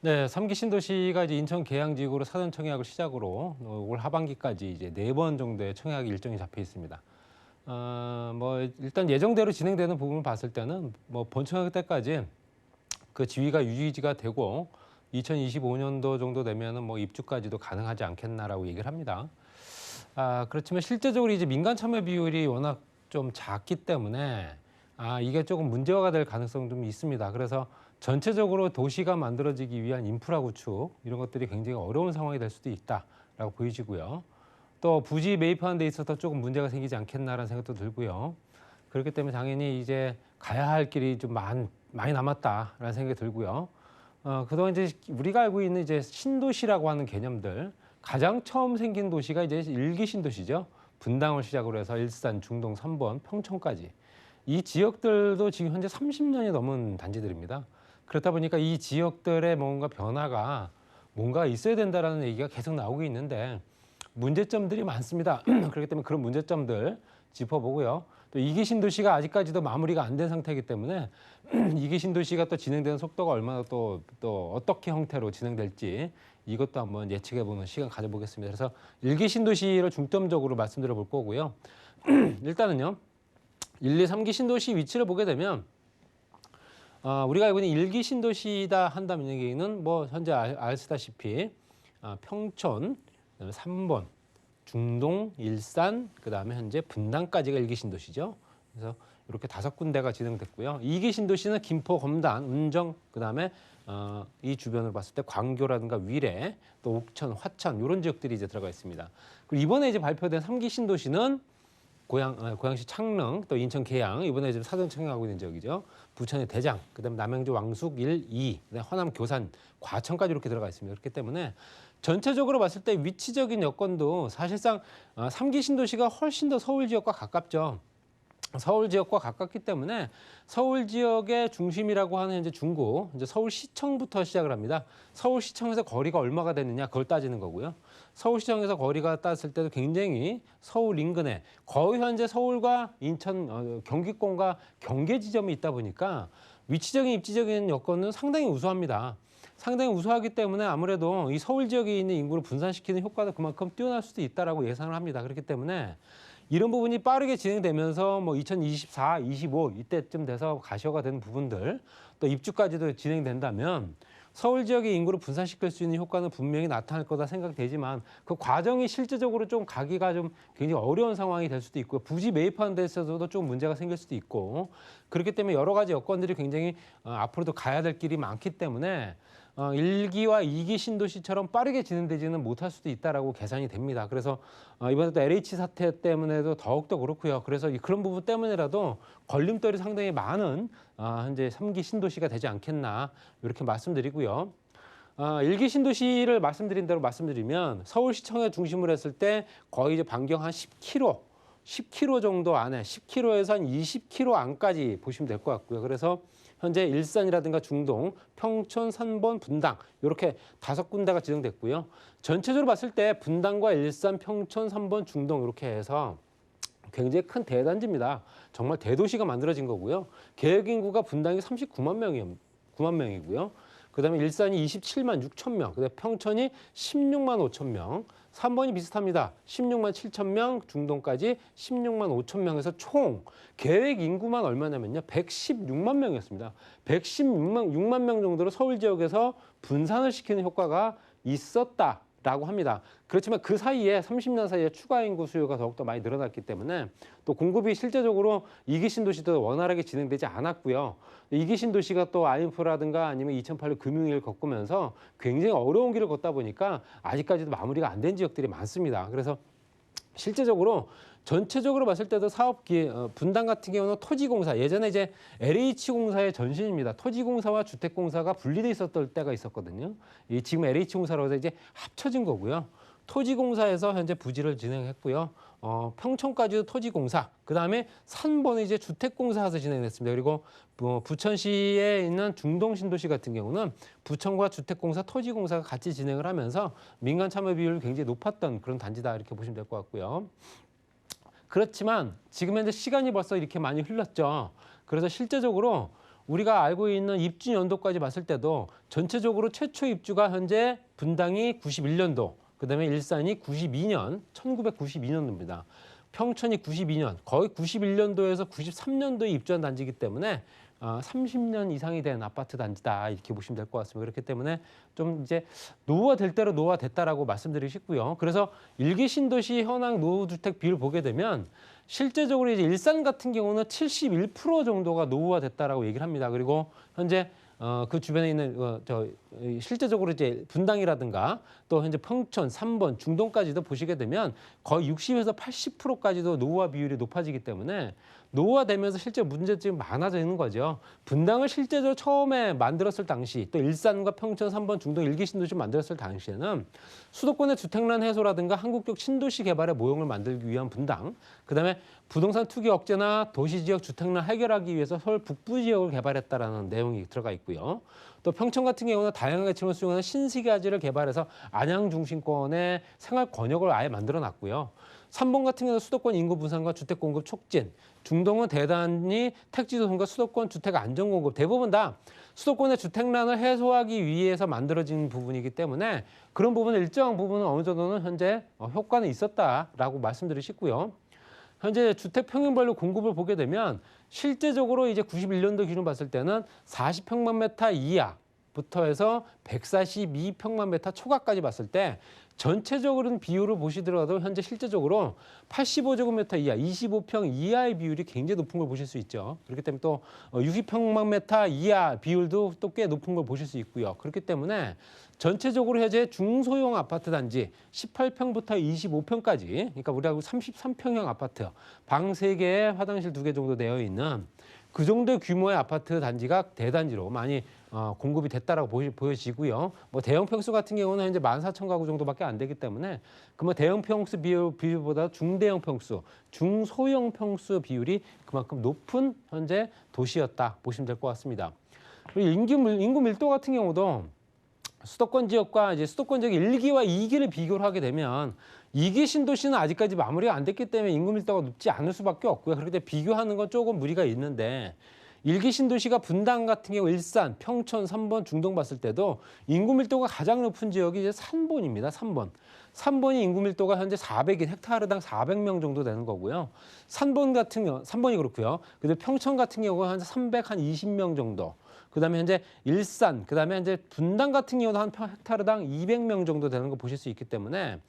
네, 3기 신도시가 이제 인천 계양지구로 사전 청약을 시작으로 올 하반기까지 이제 4번 정도의 청약 일정이 잡혀 있습니다. 뭐 일단 예정대로 진행되는 부분을 봤을 때는 뭐 본청약 때까지 그 지위가 유지가 되고 2025년도 정도 되면은 뭐 입주까지도 가능하지 않겠나라고 얘기를 합니다. 그렇지만 실제적으로 이제 민간 참여 비율이 워낙 좀 작기 때문에 이게 조금 문제화가 될 가능성이 좀 있습니다. 그래서 전체적으로 도시가 만들어지기 위한 인프라 구축 이런 것들이 굉장히 어려운 상황이 될 수도 있다라고 보여지고요. 또 부지 매입하는 데 있어서 조금 문제가 생기지 않겠나라는 생각도 들고요. 그렇기 때문에 당연히 이제 가야 할 길이 좀 많이 남았다라는 생각이 들고요. 그동안 이제 우리가 알고 있는 이제 신도시라고 하는 개념들 가장 처음 생긴 도시가 이제 일기 신도시죠. 분당을 시작으로 해서 일산, 중동, 삼번, 평촌까지. 이 지역들도 지금 현재 30년이 넘은 단지들입니다. 그렇다 보니까 이 지역들의 뭔가 변화가 뭔가 있어야 된다라는 얘기가 계속 나오고 있는데 문제점들이 많습니다. 그렇기 때문에 그런 문제점들 짚어보고요. 또 이기 신도시가 아직까지도 마무리가 안 된 상태이기 때문에 이기 신도시가 또 진행되는 속도가 얼마나 또 어떻게 형태로 진행될지 이것도 한번 예측해보는 시간 가져보겠습니다. 그래서 일기 신도시를 중점적으로 말씀드려 볼 거고요. 일단은요. 1, 2, 3기 신도시 위치를 보게 되면 우리가 알고 있는 1기 신도시다 한다면 여기는 뭐 현재 아시다시피 평촌, 그다음에 3번, 중동, 일산, 그다음에 현재 분당까지가 1기 신도시죠. 그래서 이렇게 5군데가 진행됐고요. 2기 신도시는 김포, 검단, 운정, 그다음에 이 주변을 봤을 때 광교라든가 위례, 또 옥천, 화천 이런 지역들이 이제 들어가 있습니다. 그리고 이번에 이제 발표된 3기 신도시는 고양시 창릉, 또 인천 계양, 이번에 지금 사전 청약하고 있는 지역이죠. 부천의 대장, 그다음에 남양주 왕숙 1, 2, 그다음에 호남 교산, 과천까지 이렇게 들어가 있습니다. 그렇기 때문에 전체적으로 봤을 때 위치적인 여건도 사실상 3기 신도시가 훨씬 더 서울 지역과 가깝죠. 서울 지역과 가깝기 때문에 서울 지역의 중심이라고 하는 이제 중구, 이제 서울시청부터 시작을 합니다. 서울시청에서 거리가 얼마가 되느냐 그걸 따지는 거고요. 서울시청에서 거리가 땄을 때도 굉장히 서울 인근에 거의 현재 서울과 인천, 경기권과 경계 지점이 있다 보니까 위치적인 입지적인 여건은 상당히 우수합니다. 상당히 우수하기 때문에 아무래도 이 서울 지역에 있는 인구를 분산시키는 효과도 그만큼 뛰어날 수도 있다라고 예상을 합니다. 그렇기 때문에 이런 부분이 빠르게 진행되면서 뭐 2024, 25 이때쯤 돼서 가시화가 되는 부분들 또 입주까지도 진행된다면 서울 지역의 인구를 분산시킬 수 있는 효과는 분명히 나타날 거다 생각되지만 그 과정이 실제적으로 좀 가기가 좀 굉장히 어려운 상황이 될 수도 있고요. 부지 매입하는 데 있어서도 좀 문제가 생길 수도 있고 그렇기 때문에 여러 가지 여건들이 굉장히 앞으로도 가야 될 길이 많기 때문에 1기와 2기 신도시처럼 빠르게 진행되지는 못할 수도 있다라고 계산이 됩니다. 그래서 이번에 또 LH 사태 때문에도 더욱더 그렇고요. 그래서 그런 부분 때문에라도 걸림돌이 상당히 많은 현재 3기 신도시가 되지 않겠나 이렇게 말씀드리고요. 1기 신도시를 말씀드린 대로 말씀드리면 서울시청에 중심으로 했을 때 거의 이제 반경 한 10km 정도 안에 10km에서 한 20km 안까지 보시면 될 것 같고요. 그래서 현재 일산이라든가 중동, 평촌, 산번, 분당 이렇게 5군데가 지정됐고요. 전체적으로 봤을 때 분당과 일산, 평촌, 산번, 중동 이렇게 해서 굉장히 큰 대단지입니다. 정말 대도시가 만들어진 거고요. 계획 인구가 분당이 39만 명이고요. 그다음에 일산이 27만 6천 명, 그다음에 평촌이 16만 5천 명, 3번이 비슷합니다. 16만 7천 명, 중동까지 16만 5천 명에서 총 계획 인구만 얼마냐면요. 116만 명이었습니다. 116만 명 정도로 서울 지역에서 분산을 시키는 효과가 있었다라고 합니다. 그렇지만 그 사이에 30년 사이에 추가 인구 수요가 더욱더 많이 늘어났기 때문에 또 공급이 실제적으로 2기 신도시도 원활하게 진행되지 않았고요. 2기 신도시가 또 아인프라든가 아니면 2008년 금융위기를 겪으면서 굉장히 어려운 길을 걷다 보니까 아직까지도 마무리가 안 된 지역들이 많습니다. 그래서 실제적으로 전체적으로 봤을 때도 사업기 분당 같은 경우는 토지공사 예전에 이제 LH공사의 전신입니다. 토지공사와 주택공사가 분리돼 있었던 때가 있었거든요. 지금 LH공사로 해서 이제 합쳐진 거고요. 토지공사에서 현재 부지를 진행했고요. 평촌까지도 토지공사, 그 다음에 산번은 이제 주택공사에서 진행됐습니다. 그리고 부천시에 있는 중동신도시 같은 경우는 부천과 주택공사, 토지공사가 같이 진행을 하면서 민간 참여 비율이 굉장히 높았던 그런 단지다 이렇게 보시면 될 것 같고요. 그렇지만 지금 현재 시간이 벌써 이렇게 많이 흘렀죠. 그래서 실제적으로 우리가 알고 있는 입주 연도까지 봤을 때도 전체적으로 최초 입주가 현재 분당이 91년도, 그다음에 일산이 92년, 1992년도입니다. 평촌이 92년, 거의 91년도에서 93년도에 입주한 단지이기 때문에 30년 이상이 된 아파트 단지다 이렇게 보시면 될 것 같습니다. 그렇기 때문에 좀 이제 노후화될 대로 노후화됐다라고 말씀드리고 싶고요. 그래서 일기 신도시 현황 노후주택 비율 보게 되면 실제적으로 이제 일산 같은 경우는 71% 정도가 노후화됐다라고 얘기를 합니다. 그리고 현재 그 주변에 있는 실제적으로 이제 분당이라든가 또 현재 평촌, 3번, 중동까지도 보시게 되면 거의 60에서 80%까지도 노후화 비율이 높아지기 때문에 노후화되면서 실제 문제점이 많아지는 거죠. 분당을 실제적으로 처음에 만들었을 당시 또 일산과 평촌, 3번, 중동 일기 신도시 만들었을 당시에는 수도권의 주택난 해소라든가 한국적 신도시 개발의 모형을 만들기 위한 분당, 그다음에 부동산 투기 억제나 도시지역 주택난 해결하기 위해서 서울 북부 지역을 개발했다라는 내용이 들어가 있고요. 또 평촌 같은 경우는 다양한 계층을 수용하는 신시가지를 개발해서 안양 중심권의 생활 권역을 아예 만들어놨고요. 3번 같은 경우는 수도권 인구 분산과 주택 공급 촉진, 중동은 대단히 택지 조성과 수도권 주택 안정 공급, 대부분 다 수도권의 주택난을 해소하기 위해서 만들어진 부분이기 때문에 그런 부분은 일정한 부분은 어느 정도는 현재 효과는 있었다라고 말씀드리고 싶고요. 현재 주택 평균별로 공급을 보게 되면 실제적으로 이제 91년도 기준 봤을 때는 40평방미터 이하부터 해서 142평방미터 초과까지 봤을 때 전체적으로는 비율을 보시더라도 현재 실제적으로 85제곱미터 이하, 25평 이하의 비율이 굉장히 높은 걸 보실 수 있죠. 그렇기 때문에 또 60평방미터 이하 비율도 또 꽤 높은 걸 보실 수 있고요. 그렇기 때문에 전체적으로 현재 중소형 아파트 단지 18평부터 25평까지, 그러니까 우리하고 33평형 아파트, 방 3개, 화장실 2개 정도 되어 있는 그 정도의 규모의 아파트 단지가 대단지로 많이 공급이 됐다라고 보여지고요. 뭐 대형 평수 같은 경우는 현재 14,000가구 정도밖에 안 되기 때문에 그 뭐 대형 평수 비율보다 중대형 평수, 중소형 평수 비율이 그만큼 높은 현재 도시였다 보시면 될 것 같습니다. 그리고 인구 밀도 같은 경우도 수도권 지역과 이제 수도권 지역 1기와 2기를 비교를 하게 되면 2기 신도시는 아직까지 마무리가 안 됐기 때문에 인구 밀도가 높지 않을 수밖에 없고요. 그렇기 때문에 비교하는 건 조금 무리가 있는데 1기 신도시가 분당 같은 경우 일산, 평촌, 3번, 중동 봤을 때도 인구 밀도가 가장 높은 지역이 이제 3번입니다. 3번. 3번이 인구 밀도가 현재 400인 헥타르당 400명 정도 되는 거고요. 3번 같은 경우 3번이 그렇고요. 근데 평촌 같은 경우가 한 320명 정도. 그다음에 현재 일산, 그다음에 현재 분당 같은 경우는 한 헥타르당 200명 정도 되는 거 보실 수 있기 때문에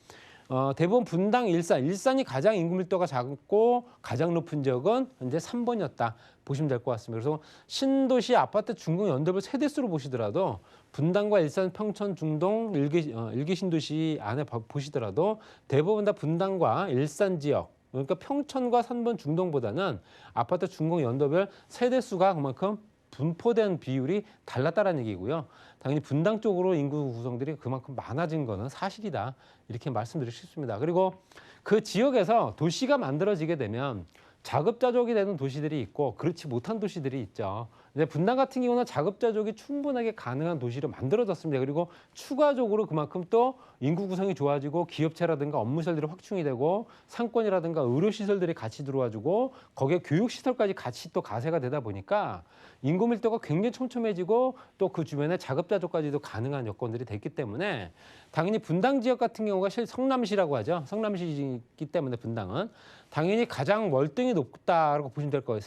대부분 분당, 일산이 가장 인구 밀도가 작고 가장 높은 지역은 현재 3번이었다 보시면 될 것 같습니다. 그래서 신도시 아파트 중공 연도별 세대수로 보시더라도 분당과 일산, 평촌, 중동, 일기 신도시 안에 보시더라도 대부분 다 분당과 일산 지역, 그러니까 평촌과 3번 중동보다는 아파트 중공 연도별 세대수가 그만큼 분포된 비율이 달랐다는 얘기고요. 당연히 분당 쪽으로 인구 구성들이 그만큼 많아진 거는 사실이다. 이렇게 말씀드리고 싶습니다. 그리고 그 지역에서 도시가 만들어지게 되면 자급자족이 되는 도시들이 있고 그렇지 못한 도시들이 있죠. 근데 분당 같은 경우는 자급자족이 충분하게 가능한 도시로 만들어졌습니다. 그리고 추가적으로 그만큼 또 인구 구성이 좋아지고 기업체라든가 업무시설들이 확충이 되고 상권이라든가 의료시설들이 같이 들어와주고 거기에 교육시설까지 같이 또 가세가 되다 보니까 인구 밀도가 굉장히 촘촘해지고 또 그 주변에 자급자족까지도 가능한 여건들이 됐기 때문에 당연히 분당 지역 같은 경우가 성남시라고 하죠. 성남시이기 때문에 분당은 당연히 가장 월등히 높다라고 보시면 될 거예요.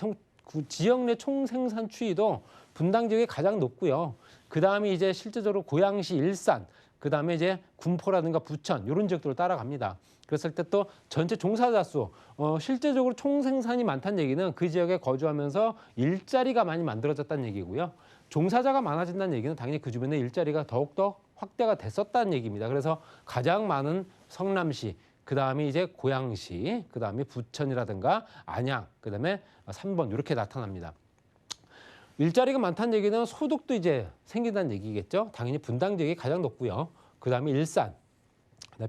그 지역 내 총생산 추이도 분당 지역이 가장 높고요. 그 다음에 이제 실제적으로 고양시, 일산, 그 다음에 이제 군포라든가 부천 이런 지역들을 따라갑니다. 그랬을 때 또 전체 종사자 수, 실제적으로 총생산이 많다는 얘기는 그 지역에 거주하면서 일자리가 많이 만들어졌다는 얘기고요. 종사자가 많아진다는 얘기는 당연히 그 주변에 일자리가 더욱더 확대가 됐었다는 얘기입니다. 그래서 가장 많은 성남시, 그 다음에 이제 고양시, 그 다음에 부천이라든가 안양, 그 다음에 3번 이렇게 나타납니다. 일자리가 많다는 얘기는 소득도 이제 생긴다는 얘기겠죠. 당연히 분당 지역이 가장 높고요. 그 다음에 일산,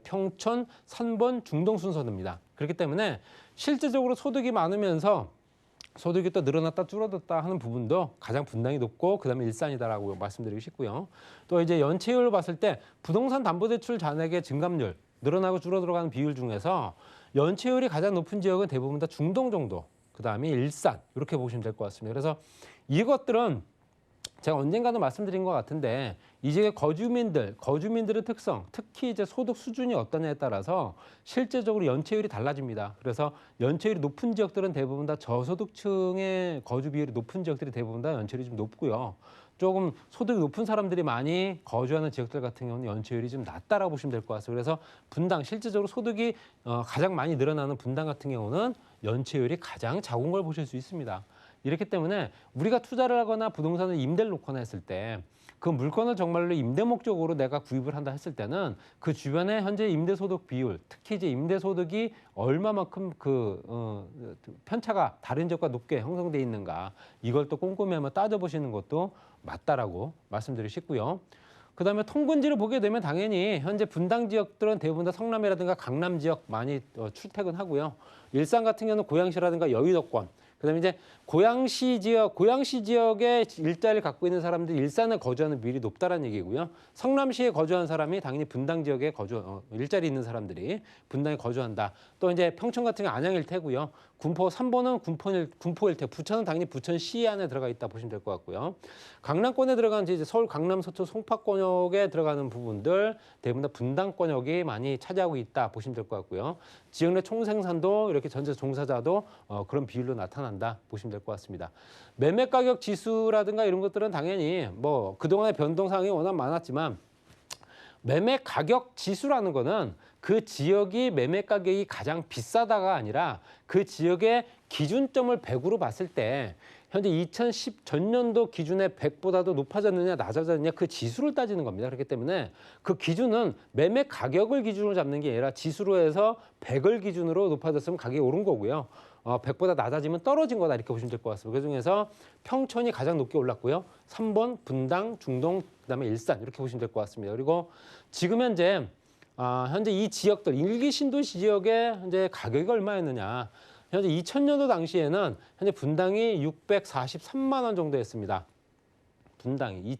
평촌, 3번, 중동 순서입니다. 그렇기 때문에 실질적으로 소득이 많으면서 소득이 또 늘어났다 줄어들었다 하는 부분도 가장 분당이 높고 그다음에 일산이다라고 말씀드리고 싶고요. 또 이제 연체율을 봤을 때 부동산 담보대출 잔액의 증감률 늘어나고 줄어들어가는 비율 중에서 연체율이 가장 높은 지역은 대부분 다 중동 정도, 그다음에 일산 이렇게 보시면 될 것 같습니다. 그래서 이것들은 제가 언젠가도 말씀드린 것 같은데 이 지역의 거주민들의 특성, 특히 이제 소득 수준이 어떠냐에 따라서 실제적으로 연체율이 달라집니다. 그래서 연체율이 높은 지역들은 대부분 다 저소득층의 거주 비율이 높은 지역들이 대부분 다 연체율이 좀 높고요. 조금 소득이 높은 사람들이 많이 거주하는 지역들 같은 경우는 연체율이 좀 낮다라고 보시면 될 것 같습니다. 그래서 분당, 실질적으로 소득이 가장 많이 늘어나는 분당 같은 경우는 연체율이 가장 작은 걸 보실 수 있습니다. 이렇기 때문에 우리가 투자를 하거나 부동산을 임대를 놓거나 했을 때 그 물건을 정말로 임대 목적으로 내가 구입을 한다 했을 때는 그 주변에 현재 임대소득 비율, 특히 이제 임대소득이 얼마만큼 편차가 다른 지역과 높게 형성돼 있는가, 이걸 또 꼼꼼히 한번 따져보시는 것도 맞다라고 말씀드리고 싶고요. 그다음에 통근지를 보게 되면 당연히 현재 분당 지역들은 대부분 다 성남이라든가 강남 지역 많이 출퇴근하고요. 일산 같은 경우는 고양시라든가 여의도권, 그다음에 이제 고양시 지역에 일자리를 갖고 있는 사람들이 일산에 거주하는 비율이 높다는 얘기고요. 성남시에 거주하는 사람이 당연히 분당 지역에 일자리 있는 사람들이 분당에 거주한다. 또 이제 평촌 같은 경우 안양일테고요. 군포 3번은 군포일테, 부천은 당연히 부천시 안에 들어가 있다 보시면 될 것 같고요. 강남권에 들어가는 이제 서울 강남 서초 송파권역에 들어가는 부분들 대부분 다 분당권역이 많이 차지하고 있다 보시면 될 것 같고요. 지역 내 총생산도 이렇게 전체 종사자도 그런 비율로 나타난다 보시면 될 것 같습니다. 매매 가격 지수라든가 이런 것들은 당연히 뭐 그동안의 변동 사항이 워낙 많았지만 매매 가격 지수라는 거는 그 지역이 매매 가격이 가장 비싸다가 아니라 그 지역의 기준점을 100으로 봤을 때 현재 2010 전년도 기준의 100보다도 높아졌느냐 낮아졌느냐 그 지수를 따지는 겁니다. 그렇기 때문에 그 기준은 매매 가격을 기준으로 잡는 게 아니라 지수로 해서 100을 기준으로 높아졌으면 가격이 오른 거고요. 100보다 낮아지면 떨어진 거다 이렇게 보시면 될 것 같습니다. 그중에서 평촌이 가장 높게 올랐고요. 3번 분당, 중동, 그다음에 일산 이렇게 보시면 될 것 같습니다. 그리고 지금 현재 이 지역들 일기 신도시 지역의 현재 가격이 얼마였느냐. 현재 2000년도 당시에는 현재 분당이 643만 원 정도였습니다. 분당이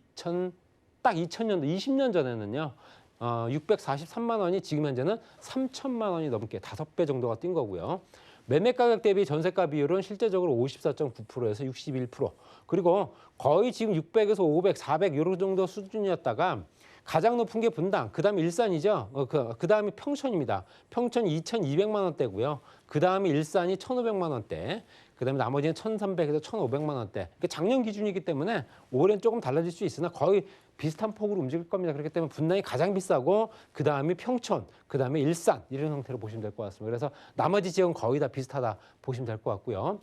딱 2000년도 20년 전에는요. 643만 원이 지금 현재는 3천만 원이 넘게 5배 정도가 뛴 거고요. 매매 가격 대비 전세가 비율은 실제적으로 54.9%에서 61%. 그리고 거의 지금 600에서 500, 400 이런 정도 수준이었다가 가장 높은 게 분당, 그다음에 일산이죠. 그다음에 평촌입니다. 평촌 2,200만 원대고요. 그다음에 일산이 1,500만 원대. 그다음에 나머지는 1,300에서 1,500만 원대. 작년 기준이기 때문에 올해는 조금 달라질 수 있으나 거의 비슷한 폭으로 움직일 겁니다. 그렇기 때문에 분당이 가장 비싸고 그다음에 평촌, 그다음에 일산 이런 형태로 보시면 될 것 같습니다. 그래서 나머지 지역은 거의 다 비슷하다 보시면 될 것 같고요.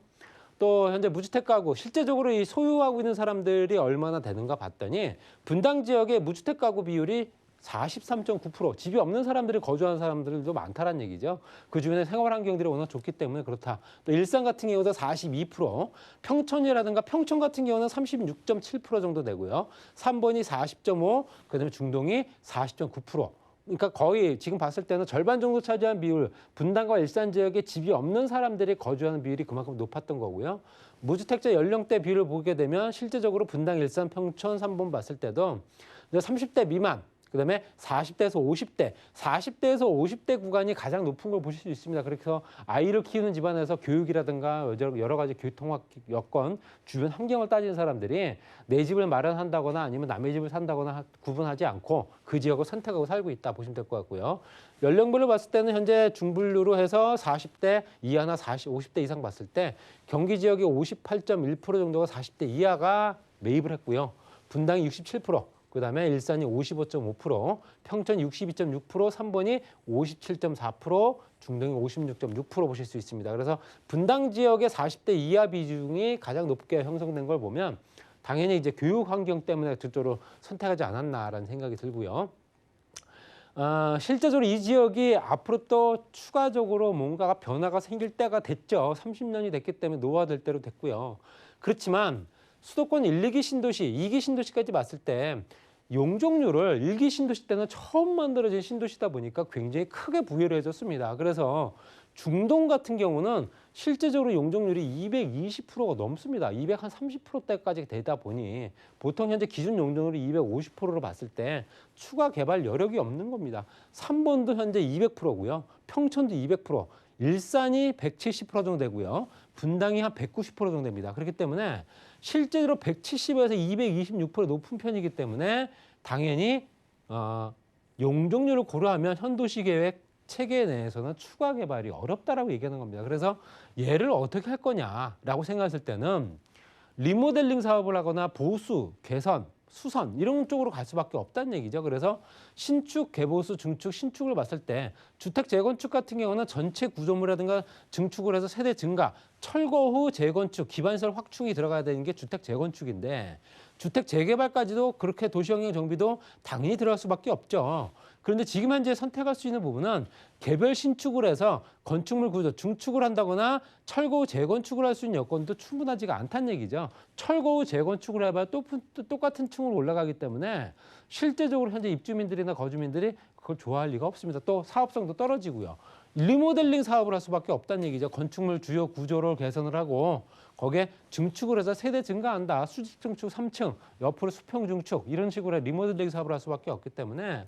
또 현재 무주택 가구, 실제적으로 이 소유하고 있는 사람들이 얼마나 되는가 봤더니 분당 지역의 무주택 가구 비율이 43.9%, 집이 없는 사람들이 거주하는 사람들도 많다는 얘기죠. 그 주변에 생활 환경들이 워낙 좋기 때문에 그렇다. 또 일산 같은 경우도 42%, 평촌이라든가 평촌 같은 경우는 36.7% 정도 되고요. 3번이 40.5, 그다음에 중동이 40.9%. 그러니까 거의 지금 봤을 때는 절반 정도 차지한 비율, 분당과 일산 지역에 집이 없는 사람들이 거주하는 비율이 그만큼 높았던 거고요. 무주택자 연령대 비율을 보게 되면 실제적으로 분당, 일산, 평촌 3번 봤을 때도 30대 미만, 그다음에 40대에서 50대, 40대에서 50대 구간이 가장 높은 걸 보실 수 있습니다. 그래서 아이를 키우는 집안에서 교육이라든가 여러 가지 교통 여건, 주변 환경을 따지는 사람들이 내 집을 마련한다거나 아니면 남의 집을 산다거나 구분하지 않고 그 지역을 선택하고 살고 있다 보시면 될 것 같고요. 연령별로 봤을 때는 현재 중분류로 해서 40대 이하나 50대 이상 봤을 때 경기 지역의 58.1% 정도가 40대 이하가 매입을 했고요. 분당이 67%. 그다음에 일산이 55.5%, 평촌이 62.6%, 3번이 57.4%, 중동이 56.6% 보실 수 있습니다. 그래서 분당 지역의 40대 이하 비중이 가장 높게 형성된 걸 보면 당연히 이제 교육 환경 때문에 저쪽으로 선택하지 않았나라는 생각이 들고요. 실제적으로 이 지역이 앞으로 또 추가적으로 뭔가 변화가 생길 때가 됐죠. 30년이 됐기 때문에 노화될 때로 됐고요. 그렇지만 수도권 1, 2기 신도시, 2기 신도시까지 봤을 때 용적률을 1기 신도시 때는 처음 만들어진 신도시다 보니까 굉장히 크게 부여를 해줬습니다. 그래서 중동 같은 경우는 실제적으로 용적률이 220%가 넘습니다. 230%대까지 되다 보니 보통 현재 기준 용적률이 250%로 봤을 때 추가 개발 여력이 없는 겁니다. 3번도 현재 200%고요. 평촌도 200%. 일산이 170% 정도 되고요. 분당이 한 190% 정도 됩니다. 그렇기 때문에 실제로 170에서 226% 높은 편이기 때문에 당연히 용적률을 고려하면 현도시계획 체계 내에서는 추가 개발이 어렵다라고 얘기하는 겁니다. 그래서 얘를 어떻게 할 거냐라고 생각했을 때는 리모델링 사업을 하거나 보수, 개선, 수선 이런 쪽으로 갈 수밖에 없다는 얘기죠. 그래서 신축, 개보수, 증축, 신축을 봤을 때 주택 재건축 같은 경우는 전체 구조물이라든가 증축을 해서 세대 증가, 철거 후 재건축, 기반시설 확충이 들어가야 되는 게 주택 재건축인데 주택 재개발까지도 그렇게 도시환경 정비도 당연히 들어갈 수밖에 없죠. 그런데 지금 현재 선택할 수 있는 부분은 개별 신축을 해서 건축물 구조 증축을 한다거나 철거 후 재건축을 할 수 있는 여건도 충분하지가 않다는 얘기죠. 철거 후 재건축을 해봐야 또 똑같은 층으로 올라가기 때문에 실제적으로 현재 입주민들이나 거주민들이 그걸 좋아할 리가 없습니다. 또 사업성도 떨어지고요. 리모델링 사업을 할 수밖에 없다는 얘기죠. 건축물 주요 구조를 개선을 하고 거기에 증축을 해서 세대 증가한다. 수직 증축 3층, 옆으로 수평 증축 이런 식으로 리모델링 사업을 할 수밖에 없기 때문에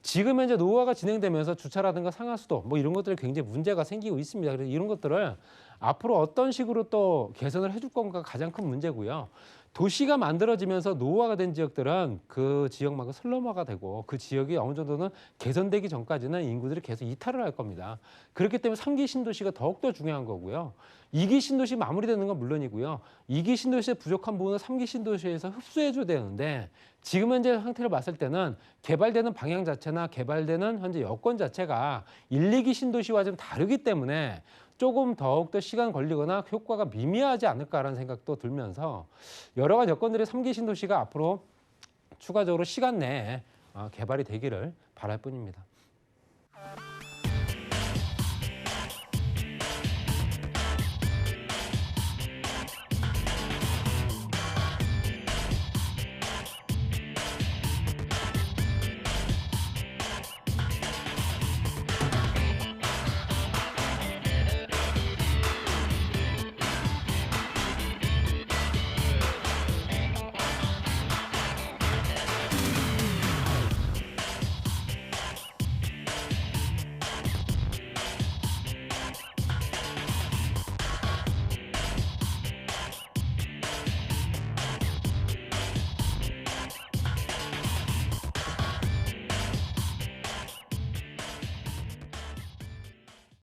지금 현재 노후화가 진행되면서 주차라든가 상하수도 뭐 이런 것들이 굉장히 문제가 생기고 있습니다. 그래서 이런 것들을 앞으로 어떤 식으로 또 개선을 해줄 건가가 가장 큰 문제고요. 도시가 만들어지면서 노후화가 된 지역들은 그 지역만큼 슬럼화가 되고 그 지역이 어느 정도는 개선되기 전까지는 인구들이 계속 이탈을 할 겁니다. 그렇기 때문에 3기 신도시가 더욱더 중요한 거고요. 2기 신도시 마무리되는 건 물론이고요. 2기 신도시의 부족한 부분은 3기 신도시에서 흡수해줘야 되는데 지금 현재 상태를 봤을 때는 개발되는 방향 자체나 개발되는 현재 여건 자체가 1, 2기 신도시와 좀 다르기 때문에 조금 더욱더 시간 걸리거나 효과가 미미하지 않을까라는 생각도 들면서 여러 가지 여건들이 3기 신도시가 앞으로 추가적으로 시간 내에 개발이 되기를 바랄 뿐입니다.